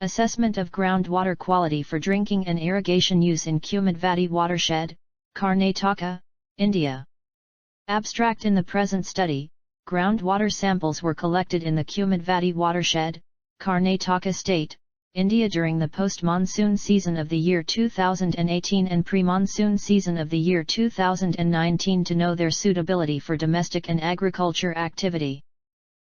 Assessment of groundwater quality for drinking and irrigation use in Kumadvati watershed, Karnataka, India. Abstract: in the present study, groundwater samples were collected in the Kumadvati watershed, Karnataka State, India during the post-monsoon season of the year 2018 and pre-monsoon season of the year 2019 to know their suitability for domestic and agriculture activity.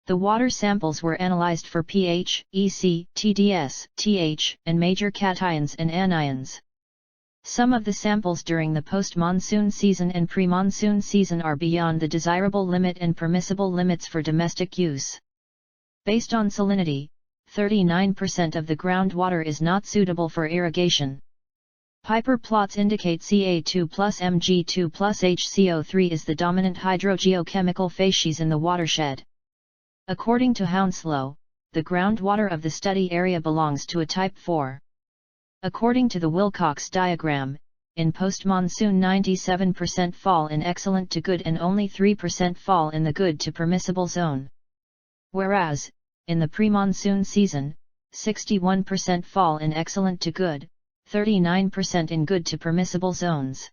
The water samples were analyzed for pH, EC, TDS, TH, and major cations and anions. Some of the samples during the post-monsoon season and pre-monsoon season are beyond the desirable limit and permissible limits for domestic use. Based on salinity, 39% of the groundwater is not suitable for irrigation. Piper plots indicate Ca2 Mg2 HCO3 is the dominant hydrogeochemical facies in the watershed. According to Hounslow, the groundwater of the study area belongs to a type 4. According to the Wilcox diagram, in post-monsoon 97% fall in excellent to good and only 3% fall in the good to permissible zone. Whereas, in the pre-monsoon season, 61% fall in excellent to good, 39% in good to permissible zones.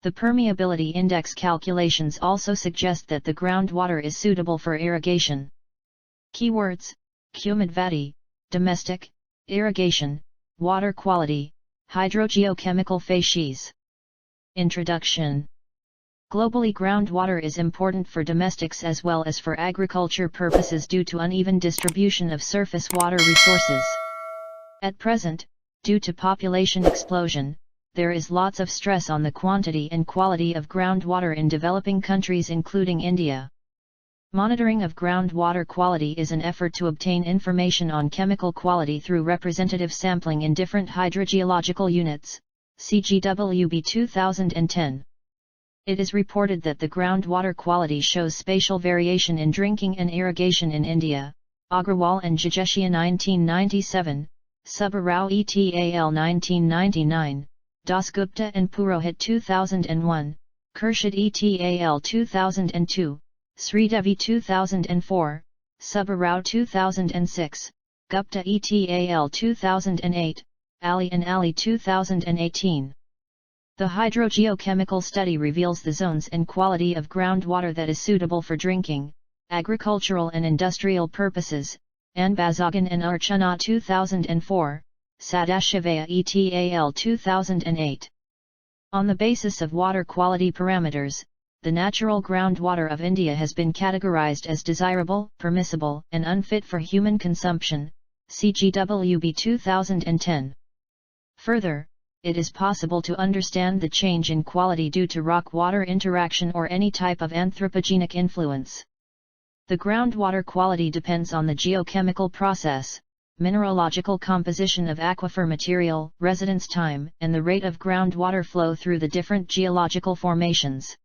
The permeability index calculations also suggest that the groundwater is suitable for irrigation. Keywords: Kumadvati, domestic, irrigation, water quality, hydrogeochemical facies. Introduction. Globally, groundwater is important for domestics as well as for agriculture purposes due to uneven distribution of surface water resources. At present, due to population explosion, there is lots of stress on the quantity and quality of groundwater in developing countries including India. Monitoring of groundwater quality is an effort to obtain information on chemical quality through representative sampling in different hydrogeological units, CGWB 2010. It is reported that the groundwater quality shows spatial variation in drinking and irrigation in India. Agrawal and Jageshia 1997, Subbarao et al. 1999, Dasgupta and Purohit 2001, Kershid et al. 2002, Sridevi 2004, Subbarao 2006, Gupta et al. 2008, Ali and Ali 2018. The hydrogeochemical study reveals the zones and quality of groundwater that is suitable for drinking, agricultural and industrial purposes. Anbazagan and Archana 2004, Sadashivaya et al. 2008. On the basis of water quality parameters, the natural groundwater of India has been categorized as desirable, permissible, and unfit for human consumption, CGWB 2010. Further, it is possible to understand the change in quality due to rock-water interaction or any type of anthropogenic influence. The groundwater quality depends on the geochemical process, mineralogical composition of aquifer material, residence time, and the rate of groundwater flow through the different geological formations.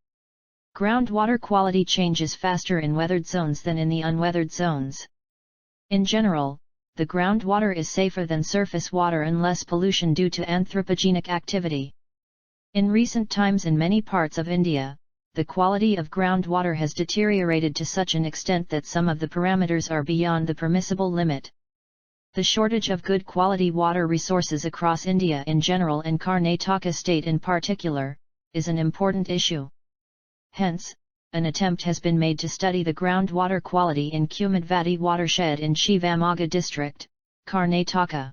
Groundwater quality changes faster in weathered zones than in the unweathered zones. In general, the groundwater is safer than surface water and less pollution due to anthropogenic activity. In recent times in many parts of India, the quality of groundwater has deteriorated to such an extent that some of the parameters are beyond the permissible limit. The shortage of good quality water resources across India in general and Karnataka State in particular, is an important issue. Hence, an attempt has been made to study the groundwater quality in Kumadvati watershed in Shivamogga district, Karnataka.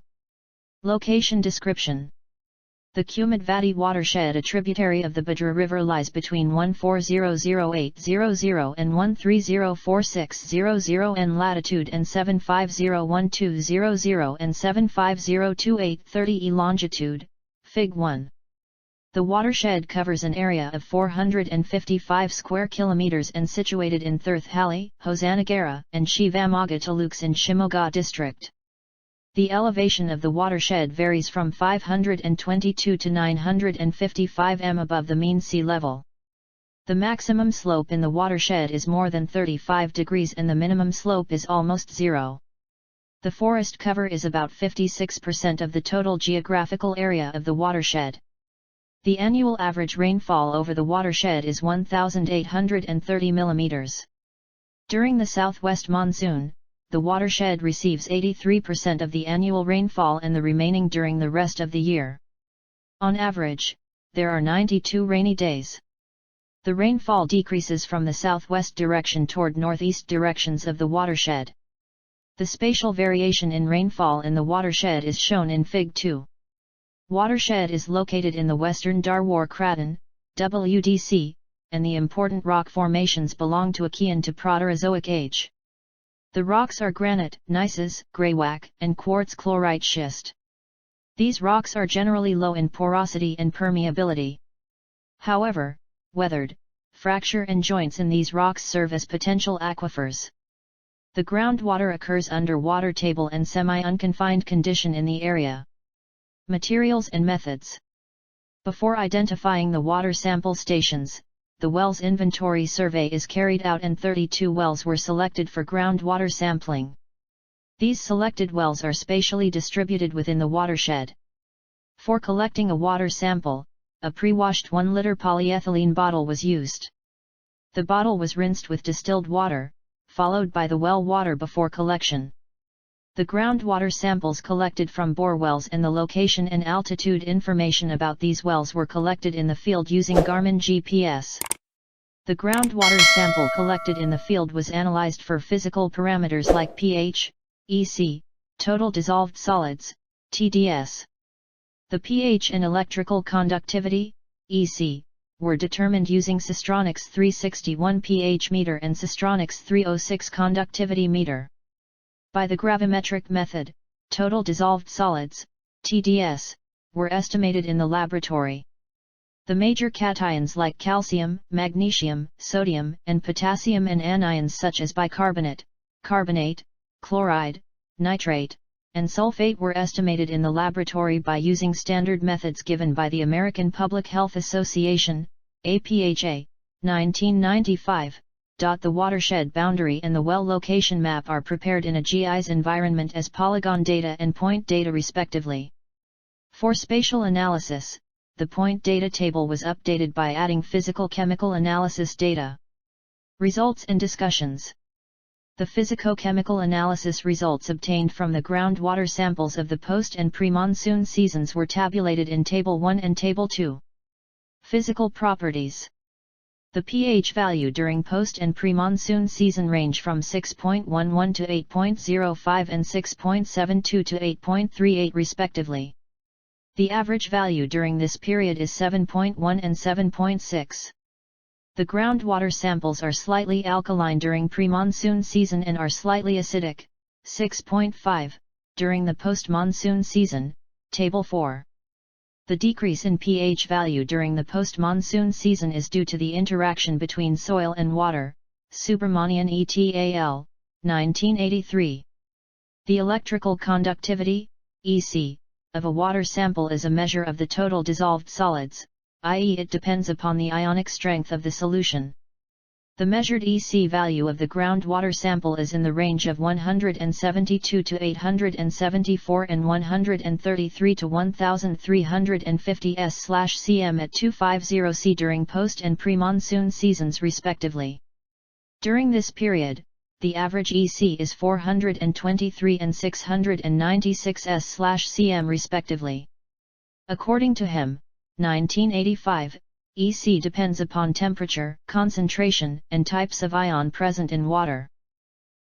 Location description. The Kumadvati watershed, a tributary of the Bhadra River, lies between 140080 and 130460 in latitude and 7501200 and 7502830 e longitude, Fig. 1. The watershed covers an area of 455 square kilometers and situated in Thirthali, Hosanagara, and Shivamogga taluks in Shimoga district. The elevation of the watershed varies from 522 to 955 m above the mean sea level. The maximum slope in the watershed is more than 35 degrees and the minimum slope is almost zero. The forest cover is about 56% of the total geographical area of the watershed. The annual average rainfall over the watershed is 1,830 mm. During the southwest monsoon, the watershed receives 83% of the annual rainfall and the remaining during the rest of the year. On average, there are 92 rainy days. The rainfall decreases from the southwest direction toward northeast directions of the watershed. The spatial variation in rainfall in the watershed is shown in Fig. 2. Watershed is located in the western Darwar Craton, WDC, and the important rock formations belong to Achaean to Proterozoic age. The rocks are granite, gneiss, greywacke, and quartz chlorite schist. These rocks are generally low in porosity and permeability. However, weathered, fracture and joints in these rocks serve as potential aquifers. The groundwater occurs under water table and semi-unconfined condition in the area. Materials and methods. Before identifying the water sample stations, the wells inventory survey is carried out and 32 wells were selected for groundwater sampling. These selected wells are spatially distributed within the watershed. For collecting a water sample, a pre-washed 1-liter polyethylene bottle was used. The bottle was rinsed with distilled water, followed by the well water before collection. The groundwater samples collected from bore wells and the location and altitude information about these wells were collected in the field using Garmin GPS. The groundwater sample collected in the field was analyzed for physical parameters like pH, EC, total dissolved solids, TDS. The pH and electrical conductivity, EC, were determined using Sistronics 361 pH meter and Sistronics 306 conductivity meter. By the gravimetric method, total dissolved solids, TDS, were estimated in the laboratory. The major cations like calcium, magnesium, sodium, and potassium and anions such as bicarbonate, carbonate, chloride, nitrate, and sulfate were estimated in the laboratory by using standard methods given by the American Public Health Association, APHA, 1995. The watershed boundary and the well location map are prepared in a GIS environment as polygon data and point data respectively. For spatial analysis, the point data table was updated by adding physicochemical analysis data. Results and discussions. The physicochemical analysis results obtained from the groundwater samples of the post and pre-monsoon seasons were tabulated in Table 1 and Table 2. Physical properties. The pH value during post and pre-monsoon season range from 6.11 to 8.05 and 6.72 to 8.38 respectively. The average value during this period is 7.1 and 7.6. The groundwater samples are slightly alkaline during pre-monsoon season and are slightly acidic, 6.5, during the post-monsoon season, Table 4. The decrease in pH value during the post-monsoon season is due to the interaction between soil and water, Subramanian et al., 1983. The electrical conductivity, EC, of a water sample is a measure of the total dissolved solids, i.e. it depends upon the ionic strength of the solution. The measured EC value of the groundwater sample is in the range of 172 to 874 and 133 to 1350 s/cm at 250 C during post and pre-monsoon seasons respectively. During this period, the average EC is 423 and 696 s/cm respectively. According to him, 1985, EC depends upon temperature, concentration, and types of ion present in water.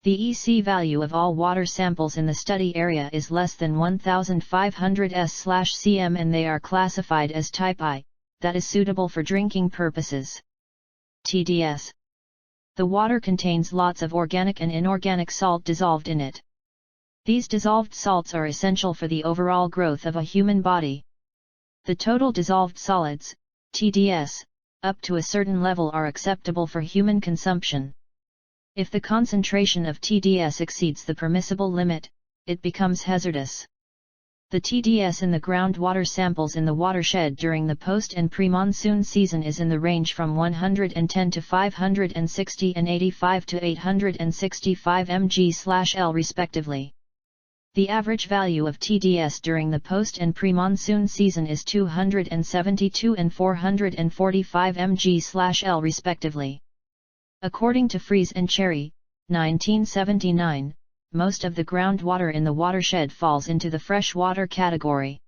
The EC value of all water samples in the study area is less than 1500 s/cm and they are classified as type I, that is suitable for drinking purposes. TDS. The water contains lots of organic and inorganic salt dissolved in it. These dissolved salts are essential for the overall growth of a human body. The total dissolved solids, TDS, up to a certain level are acceptable for human consumption. If the concentration of TDS exceeds the permissible limit, it becomes hazardous. The TDS in the groundwater samples in the watershed during the post and pre-monsoon season is in the range from 110 to 560 and 85 to 865 mg/L respectively. The average value of TDS during the post and pre-monsoon season is 272 and 445 mg/L respectively. According to Fries and Cherry, 1979, most of the groundwater in the watershed falls into the freshwater category.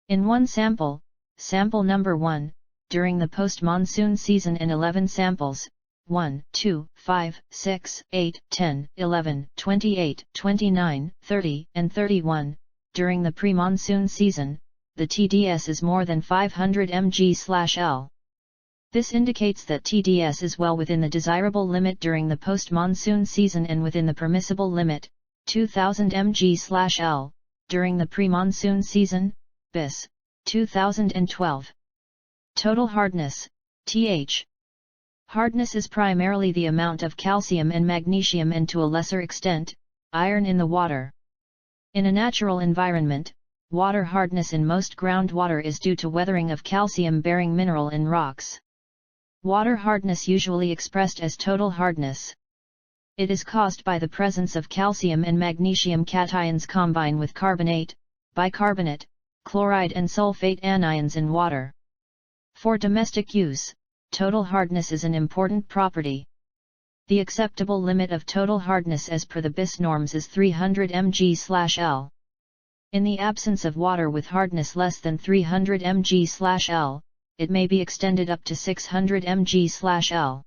In one sample, sample number 1, during the post-monsoon season and 11 samples, 1, 2, 5, 6, 8, 10, 11, 28, 29, 30, and 31, during the pre-monsoon season, the TDS is more than 500 mg/L. This indicates that TDS is well within the desirable limit during the post-monsoon season and within the permissible limit, 2000 mg/L, during the pre-monsoon season, bis. 2012. Total hardness, TH. Hardness is primarily the amount of calcium and magnesium and to a lesser extent, iron in the water. In a natural environment, water hardness in most groundwater is due to weathering of calcium-bearing mineral in rocks. Water hardness usually expressed as total hardness. It is caused by the presence of calcium and magnesium cations combine with carbonate, bicarbonate, chloride and sulfate anions in water. For domestic use, total hardness is an important property. The acceptable limit of total hardness as per the BIS norms is 300 mg/L. In the absence of water with hardness less than 300 mg/L, it may be extended up to 600 mg/L.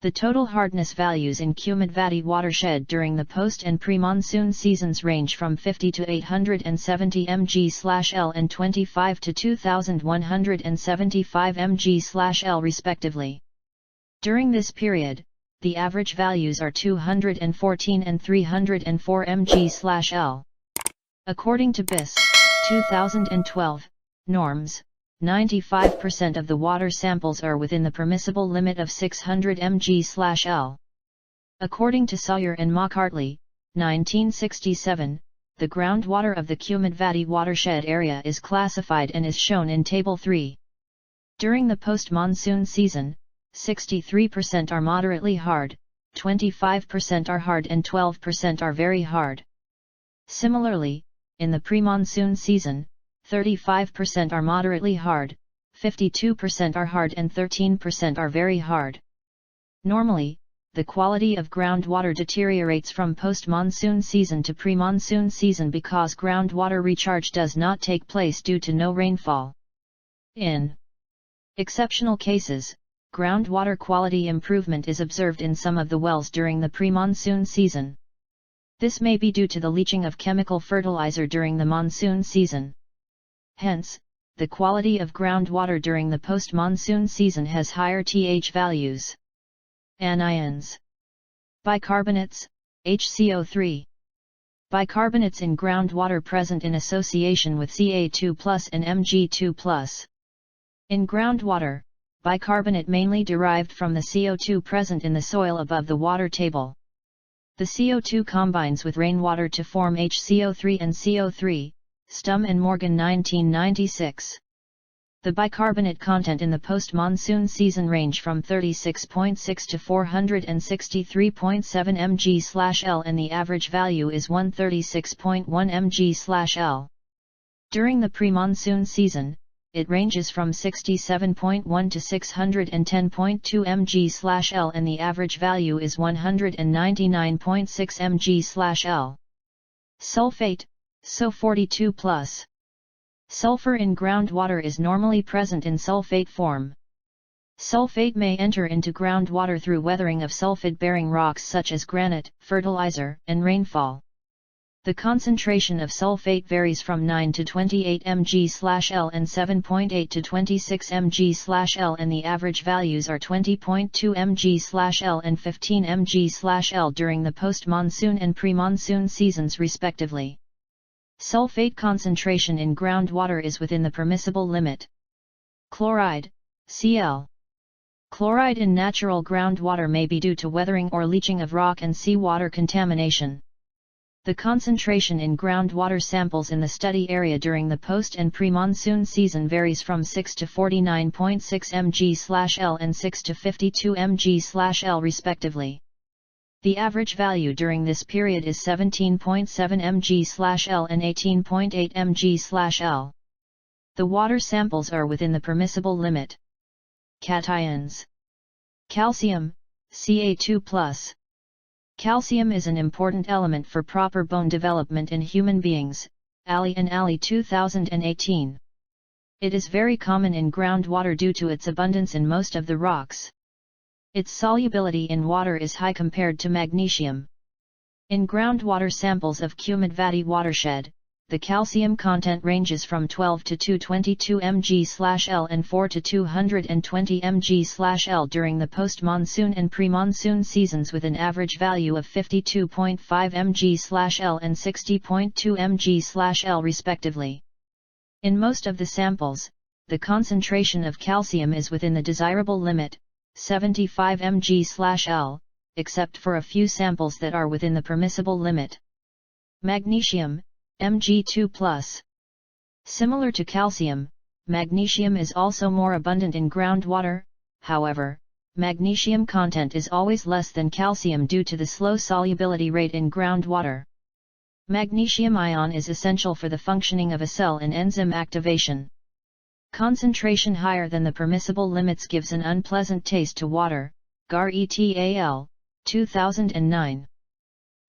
The total hardness values in Kumudvati watershed during the post and pre-monsoon seasons range from 50 to 870 mg/L and 25 to 2175 mg/L respectively. During this period, the average values are 214 and 304 mg/L. According to BIS 2012 norms, 95% of the water samples are within the permissible limit of 600 mg/L. According to Sawyer and McCartley, 1967, the groundwater of the Kumudvati watershed area is classified and is shown in Table 3. During the post-monsoon season, 63% are moderately hard, 25% are hard and 12% are very hard. Similarly, in the pre-monsoon season, 35% are moderately hard, 52% are hard and 13% are very hard. Normally, the quality of groundwater deteriorates from post-monsoon season to pre-monsoon season because groundwater recharge does not take place due to no rainfall. In exceptional cases, groundwater quality improvement is observed in some of the wells during the pre-monsoon season. This may be due to the leaching of chemical fertilizer during the monsoon season. Hence, the quality of groundwater during the post-monsoon season has higher TH values. Anions. Bicarbonates, HCO3. Bicarbonates in groundwater present in association with Ca2+ and Mg2+. In groundwater, bicarbonate mainly derived from the CO2 present in the soil above the water table. The CO2 combines with rainwater to form HCO3 and CO3, Stum and Morgan 1996. The bicarbonate content in the post-monsoon season range from 36.6 to 463.7 mg/L and the average value is 136.1 mg/L. During the pre-monsoon season, it ranges from 67.1 to 610.2 mg/L and the average value is 199.6 mg/L. Sulfate, SO42+. Sulfur in groundwater is normally present in sulfate form. Sulfate may enter into groundwater through weathering of sulfate-bearing rocks such as granite, fertilizer, and rainfall. The concentration of sulfate varies from 9 to 28 mg/L and 7.8 to 26 mg/L and the average values are 20.2 mg/L and 15 mg/L during the post-monsoon and pre-monsoon seasons respectively. Sulfate concentration in groundwater is within the permissible limit. Chloride, Cl. Chloride in natural groundwater may be due to weathering or leaching of rock and seawater contamination. The concentration in groundwater samples in the study area during the post and pre-monsoon season varies from 6 to 49.6 mg/L and 6 to 52 mg/L respectively. The average value during this period is 17.7 mg/L and 18.8 mg/L. The water samples are within the permissible limit. Cations. Calcium, Ca2+. Calcium is an important element for proper bone development in human beings, Ali and Ali 2018. It is very common in groundwater due to its abundance in most of the rocks. Its solubility in water is high compared to magnesium. In groundwater samples of Kumudvati watershed, the calcium content ranges from 12 to 222 mg/L and 4 to 220 mg/L during the post-monsoon and pre-monsoon seasons, with an average value of 52.5 mg/L and 60.2 mg/L respectively. In most of the samples, the concentration of calcium is within the desirable limit, 75 mg/L, except for a few samples that are within the permissible limit. Magnesium, Mg2+. Similar to calcium, magnesium is also more abundant in groundwater. However, magnesium content is always less than calcium due to the slow solubility rate in groundwater. Magnesium ion is essential for the functioning of a cell and enzyme activation. Concentration higher than the permissible limits gives an unpleasant taste to water, Gar et al., 2009.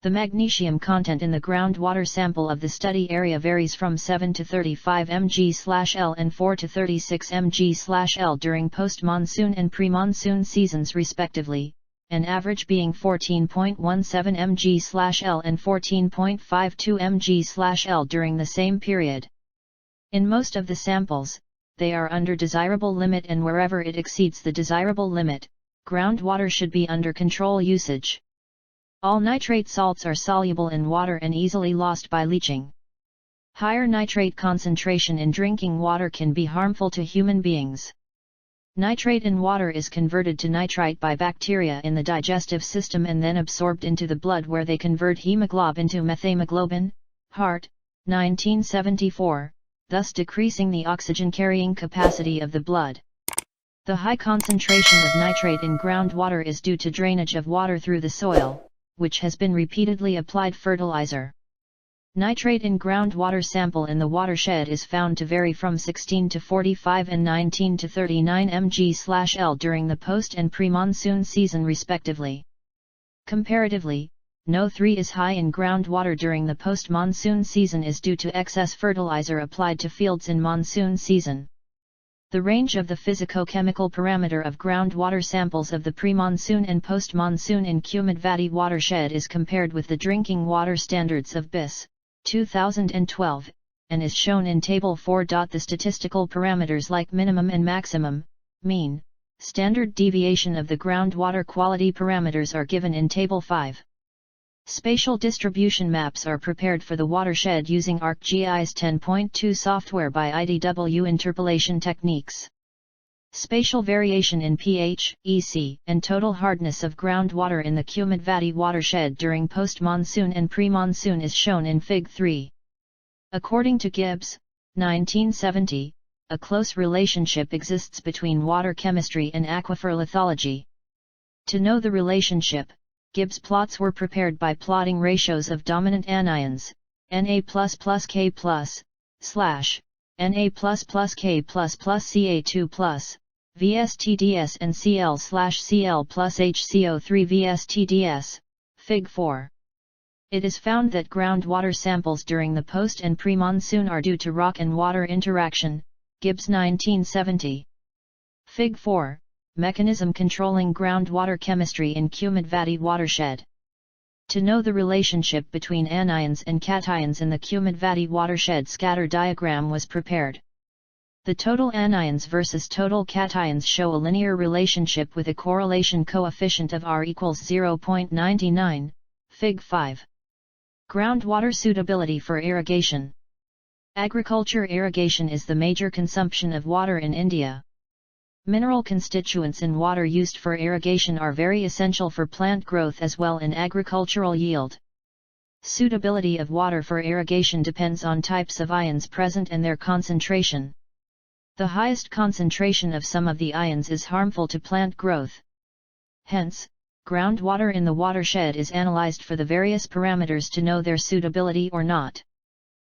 The magnesium content in the groundwater sample of the study area varies from 7 to 35 mg/L and 4 to 36 mg/L during post-monsoon and pre-monsoon seasons respectively, an average being 14.17 mg/L and 14.52 mg/L during the same period. In most of the samples, they are under desirable limit, and wherever it exceeds the desirable limit, groundwater should be under control usage. All nitrate salts are soluble in water and easily lost by leaching. Higher nitrate concentration in drinking water can be harmful to human beings. Nitrate in water is converted to nitrite by bacteria in the digestive system and then absorbed into the blood, where they convert hemoglobin into methemoglobin, Hart, 1974, thus decreasing the oxygen-carrying capacity of the blood. The high concentration of nitrate in groundwater is due to drainage of water through the soil, which has been repeatedly applied fertilizer. Nitrate in groundwater sample in the watershed is found to vary from 16 to 45 and 19 to 39 mg/L during the post and pre-monsoon season respectively. Comparatively, NO3 is high in groundwater during the post-monsoon season is due to excess fertilizer applied to fields in monsoon season. The range of the physicochemical parameter of groundwater samples of the pre-monsoon and post-monsoon in Kumudvati watershed is compared with the drinking water standards of BIS, 2012, and is shown in Table 4. The statistical parameters like minimum and maximum, mean, standard deviation of the groundwater quality parameters are given in Table 5. Spatial distribution maps are prepared for the watershed using ArcGIS 10.2 software by IDW interpolation techniques. Spatial variation in pH, EC, and total hardness of groundwater in the Kumudvati watershed during post-monsoon and pre-monsoon is shown in Fig. 3. According to Gibbs, 1970, a close relationship exists between water chemistry and aquifer lithology. To know the relationship, Gibbs plots were prepared by plotting ratios of dominant anions, Na++K+, / Na++K++ Ca2+, VSTDS and Cl/Cl plus HCO3 VSTDS, Fig. 4. It is found that groundwater samples during the post and pre-monsoon are due to rock and water interaction, Gibbs 1970. Fig. 4. Mechanism controlling groundwater chemistry in Kumudvati watershed. To know the relationship between anions and cations in the Kumudvati watershed, scatter diagram was prepared. The total anions versus total cations show a linear relationship with a correlation coefficient of R equals 0.99, Fig. 5. Groundwater suitability for irrigation. Agriculture irrigation is the major consumption of water in India. Mineral constituents in water used for irrigation are very essential for plant growth as well in agricultural yield. Suitability of water for irrigation depends on types of ions present and their concentration. The highest concentration of some of the ions is harmful to plant growth. Hence, groundwater in the watershed is analyzed for the various parameters to know their suitability or not.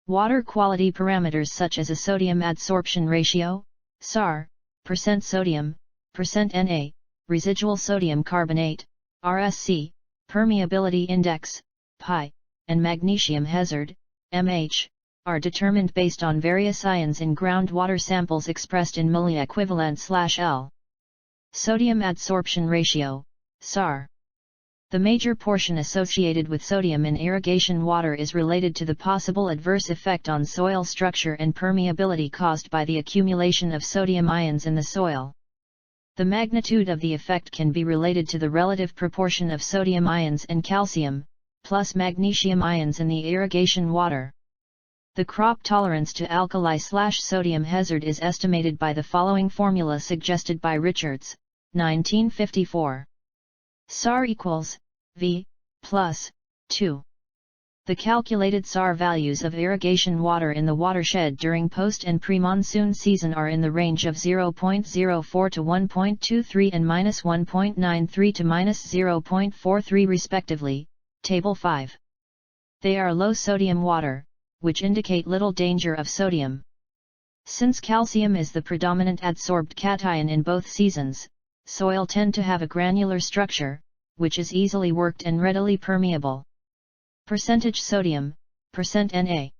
Water quality parameters such as a sodium adsorption ratio, SAR, percent sodium, percent Na, residual sodium carbonate, RSC, permeability index, Pi, and magnesium hazard, mH, are determined based on various ions in groundwater samples expressed in milli equivalent/L. Sodium adsorption ratio, SAR. The major portion associated with sodium in irrigation water is related to the possible adverse effect on soil structure and permeability caused by the accumulation of sodium ions in the soil. The magnitude of the effect can be related to the relative proportion of sodium ions and calcium, plus magnesium ions in the irrigation water. The crop tolerance to alkali/sodium hazard is estimated by the following formula suggested by Richards, 1954. SAR equals V plus 2. The calculated SAR values of irrigation water in the watershed during post and pre-monsoon season are in the range of 0.04 to 1.23 and -1.93 to -0.43 respectively, Table 5. They are low sodium water, which indicate little danger of sodium. Since calcium is the predominant adsorbed cation in both seasons, soil tend to have a granular structure, which is easily worked and readily permeable. Percentage sodium, %Na.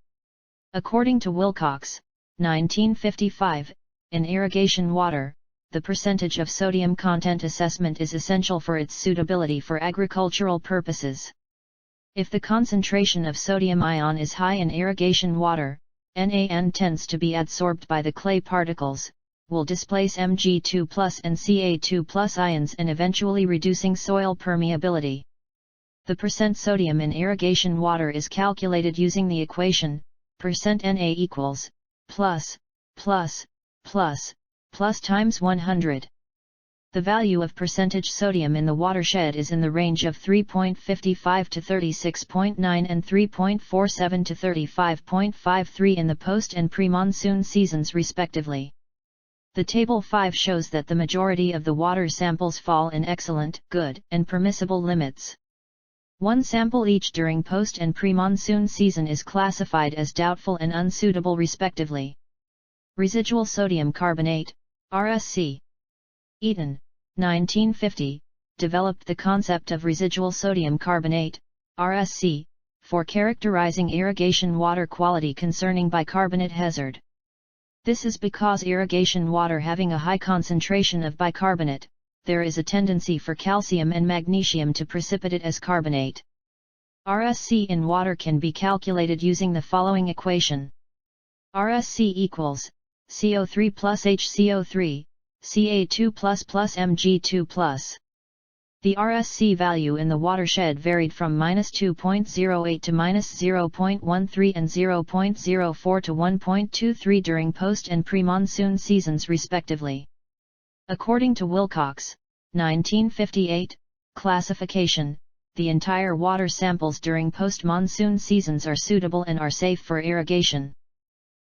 According to Wilcox, 1955, in irrigation water, the percentage of sodium content assessment is essential for its suitability for agricultural purposes. If the concentration of sodium ion is high in irrigation water, NaN tends to be adsorbed by the clay particles, will displace Mg2+ and Ca2+ ions and eventually reducing soil permeability. The percent sodium in irrigation water is calculated using the equation, %Na equals, plus times 100. The value of percentage sodium in the watershed is in the range of 3.55 to 36.9 and 3.47 to 35.53 in the post and pre-monsoon seasons respectively. The Table 5 shows that the majority of the water samples fall in excellent, good, and permissible limits. One sample each during post and pre-monsoon season is classified as doubtful and unsuitable respectively. Residual sodium carbonate, RSC. Eaton, 1950, developed the concept of residual sodium carbonate, RSC, for characterizing irrigation water quality concerning bicarbonate hazard. This is because irrigation water having a high concentration of bicarbonate, there is a tendency for calcium and magnesium to precipitate as carbonate. RSC in water can be calculated using the following equation. RSC equals CO3 plus HCO3, Ca2 plus Mg2 plus. The RSC value in the watershed varied from -2.08 to -0.13 and 0.04 to 1.23 during post and pre-monsoon seasons respectively. According to Wilcox, 1958, classification, the entire water samples during post-monsoon seasons are suitable and are safe for irrigation.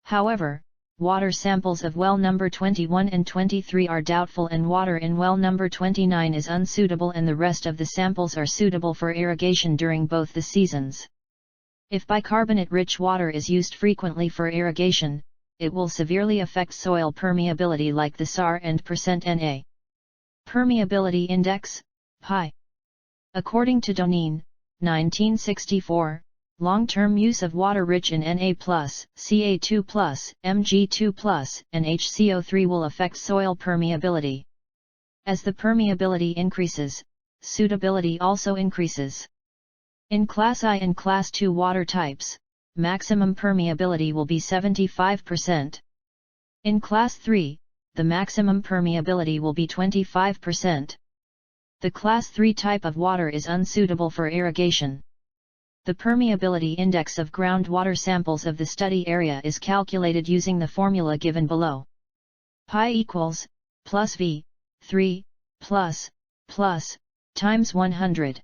However, water samples of well number 21 and 23 are doubtful and water in well number 29 is unsuitable and the rest of the samples are suitable for irrigation during both the seasons. If bicarbonate-rich water is used frequently for irrigation, it will severely affect soil permeability like the SAR and %Na. Permeability index, Pi. According to Doneen, 1964, long-term use of water rich in Na+, Ca2+, Mg2+, and HCO3 will affect soil permeability. As the permeability increases, suitability also increases. In Class I and Class II water types, maximum permeability will be 75%. In Class III, the maximum permeability will be 25%. The Class III type of water is unsuitable for irrigation. The permeability index of groundwater samples of the study area is calculated using the formula given below. Pi equals, plus V, 3, plus, times 100.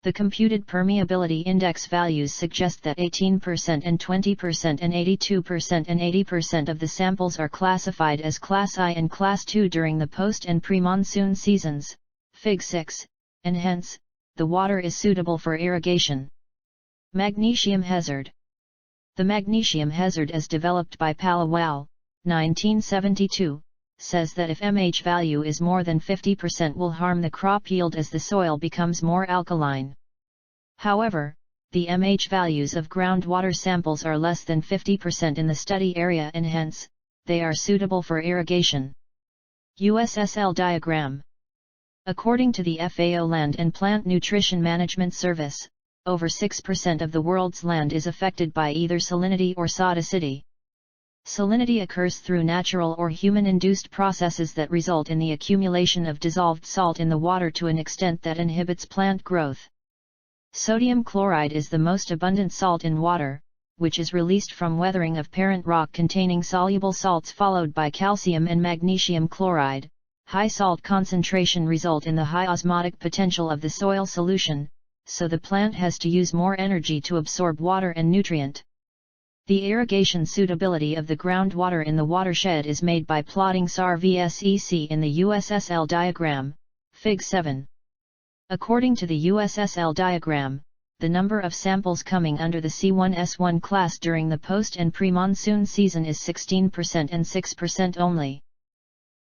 The computed permeability index values suggest that 18% and 20% and 82% and 80% of the samples are classified as Class I and Class II during the post and pre-monsoon seasons, Fig. 6, and hence, the water is suitable for irrigation. Magnesium hazard. The magnesium hazard as developed by Palawal, 1972, says that if MH value is more than 50% will harm the crop yield as the soil becomes more alkaline. However, the MH values of groundwater samples are less than 50% in the study area and hence, they are suitable for irrigation. USSL diagram. According to the FAO Land and Plant Nutrition Management Service, over 6% of the world's land is affected by either salinity or sodicity. Salinity occurs through natural or human-induced processes that result in the accumulation of dissolved salt in the water to an extent that inhibits plant growth. Sodium chloride is the most abundant salt in water, which is released from weathering of parent rock containing soluble salts followed by calcium and magnesium chloride. High salt concentration result in the high osmotic potential of the soil solution, so the plant has to use more energy to absorb water and nutrient. The irrigation suitability of the groundwater in the watershed is made by plotting SAR vs EC in the USSL diagram, Fig. 7. According to the USSL diagram, the number of samples coming under the C1S1 class during the post and pre-monsoon season is 16% and 6% only.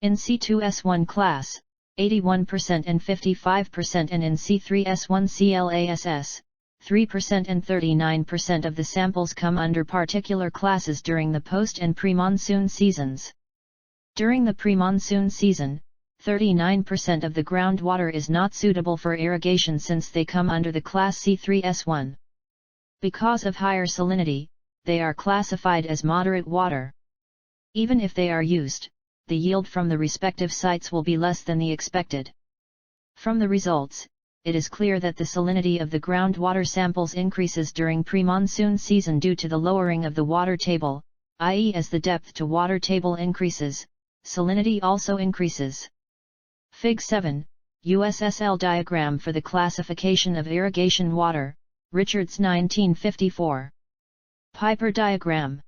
In C2S1 class, 81% and 55%, and in C3S1 CLASS, 3% and 39% of the samples come under particular classes during the post and pre-monsoon seasons. During the pre-monsoon season, 39% of the groundwater is not suitable for irrigation since they come under the class C3S1. Because of higher salinity, they are classified as moderate water. Even if they are used, the yield from the respective sites will be less than the expected. From the results, it is clear that the salinity of the groundwater samples increases during pre-monsoon season due to the lowering of the water table, i.e. as the depth to water table increases, salinity also increases. Fig. 7, USSL diagram for the classification of irrigation water, Richards 1954. Piper diagram.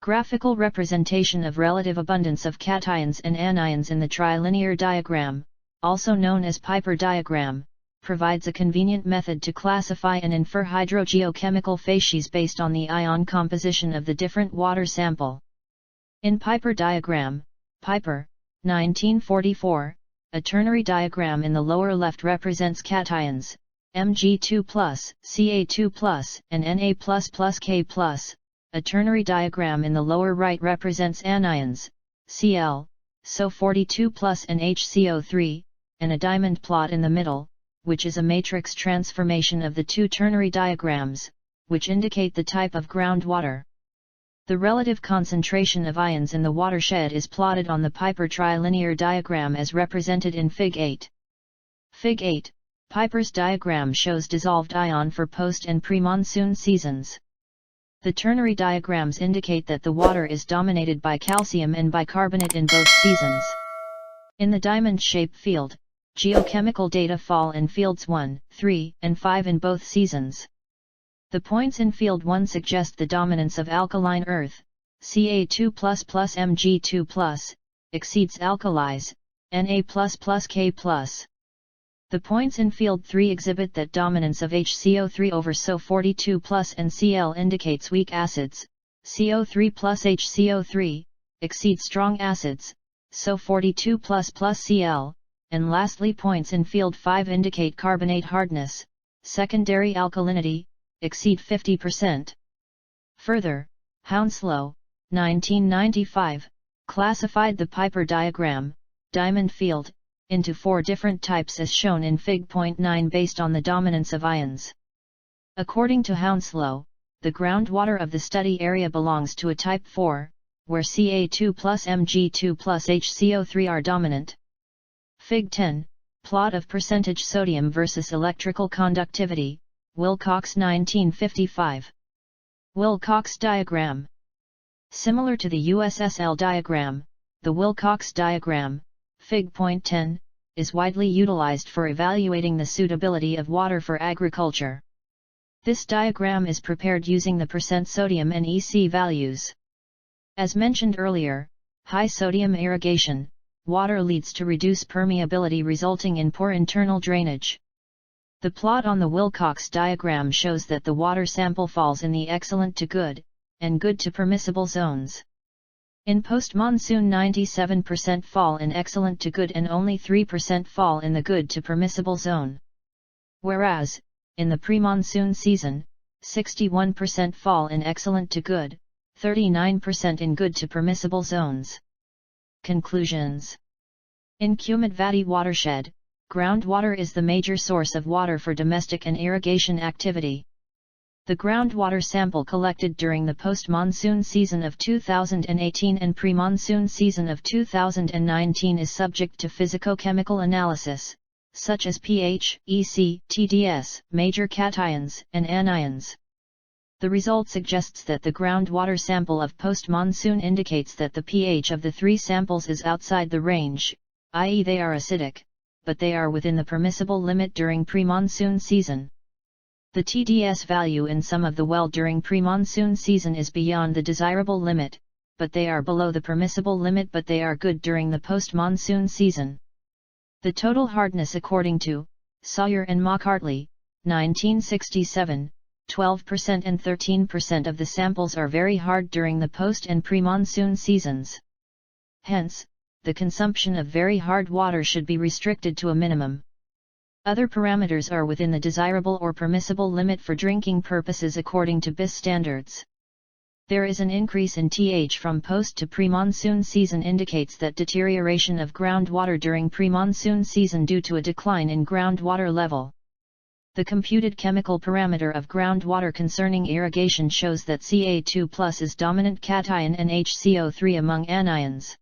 Graphical representation of relative abundance of cations and anions in the trilinear diagram, also known as Piper diagram, provides a convenient method to classify and infer hydrogeochemical facies based on the ion composition of the different water sample. In Piper diagram, Piper, 1944, a ternary diagram in the lower left represents cations, Mg2+, Ca2+, and Na++K+, a ternary diagram in the lower right represents anions, Cl, SO42+, and HCO3, and a diamond plot in the middle, which is a matrix transformation of the two ternary diagrams, which indicate the type of groundwater. The relative concentration of ions in the watershed is plotted on the Piper trilinear diagram as represented in Fig. 8. Fig. 8, Piper's diagram shows dissolved ion for post and pre-monsoon seasons. The ternary diagrams indicate that the water is dominated by calcium and bicarbonate in both seasons. In the diamond-shaped field, geochemical data fall in fields 1, 3, and 5 in both seasons. The points in field 1 suggest the dominance of alkaline earth, Ca2++ Mg2+, exceeds alkalis, Na++K+. The points in field 3 exhibit that dominance of HCO3 over SO42+ and Cl indicates weak acids, CO3 plus HCO3, exceed strong acids, SO42 plus Cl, and lastly points in field 5 indicate carbonate hardness, secondary alkalinity, exceed 50%. Further, Hounslow, 1995, classified the Piper diagram, diamond field, into 4 different types as shown in Fig. 9 based on the dominance of ions. According to Hounslow, the groundwater of the study area belongs to a type 4, where Ca2 plus Mg2 plus HCO3 are dominant. Fig. 10, plot of percentage sodium versus electrical conductivity, Wilcox 1955. Wilcox diagram. Similar to the USSL diagram, the Wilcox diagram, Fig. 10, is widely utilized for evaluating the suitability of water for agriculture. This diagram is prepared using the percent sodium and EC values. As mentioned earlier, high sodium irrigation, water leads to reduced permeability resulting in poor internal drainage. The plot on the Wilcox diagram shows that the water sample falls in the excellent to good, and good to permissible zones. In post-monsoon 97% fall in excellent to good and only 3% fall in the good to permissible zone. Whereas, in the pre-monsoon season, 61% fall in excellent to good, 39% in good to permissible zones. Conclusions. In Kumudvati watershed, groundwater is the major source of water for domestic and irrigation activity. The groundwater sample collected during the post-monsoon season of 2018 and pre-monsoon season of 2019 is subject to physicochemical analysis, such as pH, EC, TDS, major cations, and anions. The result suggests that the groundwater sample of post-monsoon indicates that the pH of the three samples is outside the range, i.e. they are acidic, but they are within the permissible limit during pre-monsoon season. The TDS value in some of the well during pre-monsoon season is beyond the desirable limit, but they are below the permissible limit but they are good during the post-monsoon season. The total hardness according to Sawyer and McCartley, 1967, 12% and 13% of the samples are very hard during the post and pre-monsoon seasons. Hence, the consumption of very hard water should be restricted to a minimum. Other parameters are within the desirable or permissible limit for drinking purposes according to BIS standards. There is an increase in TH from post to pre-monsoon season indicates that deterioration of groundwater during pre-monsoon season due to a decline in groundwater level. The computed chemical parameter of groundwater concerning irrigation shows that Ca2+ is dominant cation and HCO3 among anions.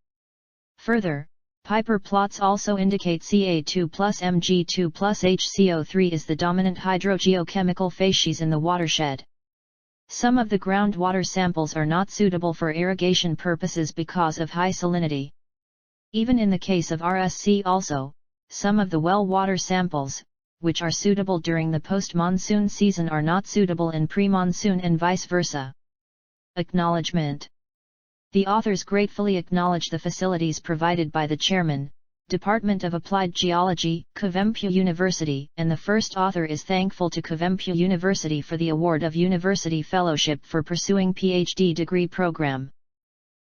Further, Piper plots also indicate Ca2 plus Mg2 plus HCO3 is the dominant hydrogeochemical facies in the watershed. Some of the groundwater samples are not suitable for irrigation purposes because of high salinity. Even in the case of RSC also, some of the well water samples, which are suitable during the post-monsoon season are not suitable in pre-monsoon and vice versa. Acknowledgement. The authors gratefully acknowledge the facilities provided by the Chairman, Department of Applied Geology, Kuvempu University, and the first author is thankful to Kuvempu University for the award of University Fellowship for pursuing PhD degree program.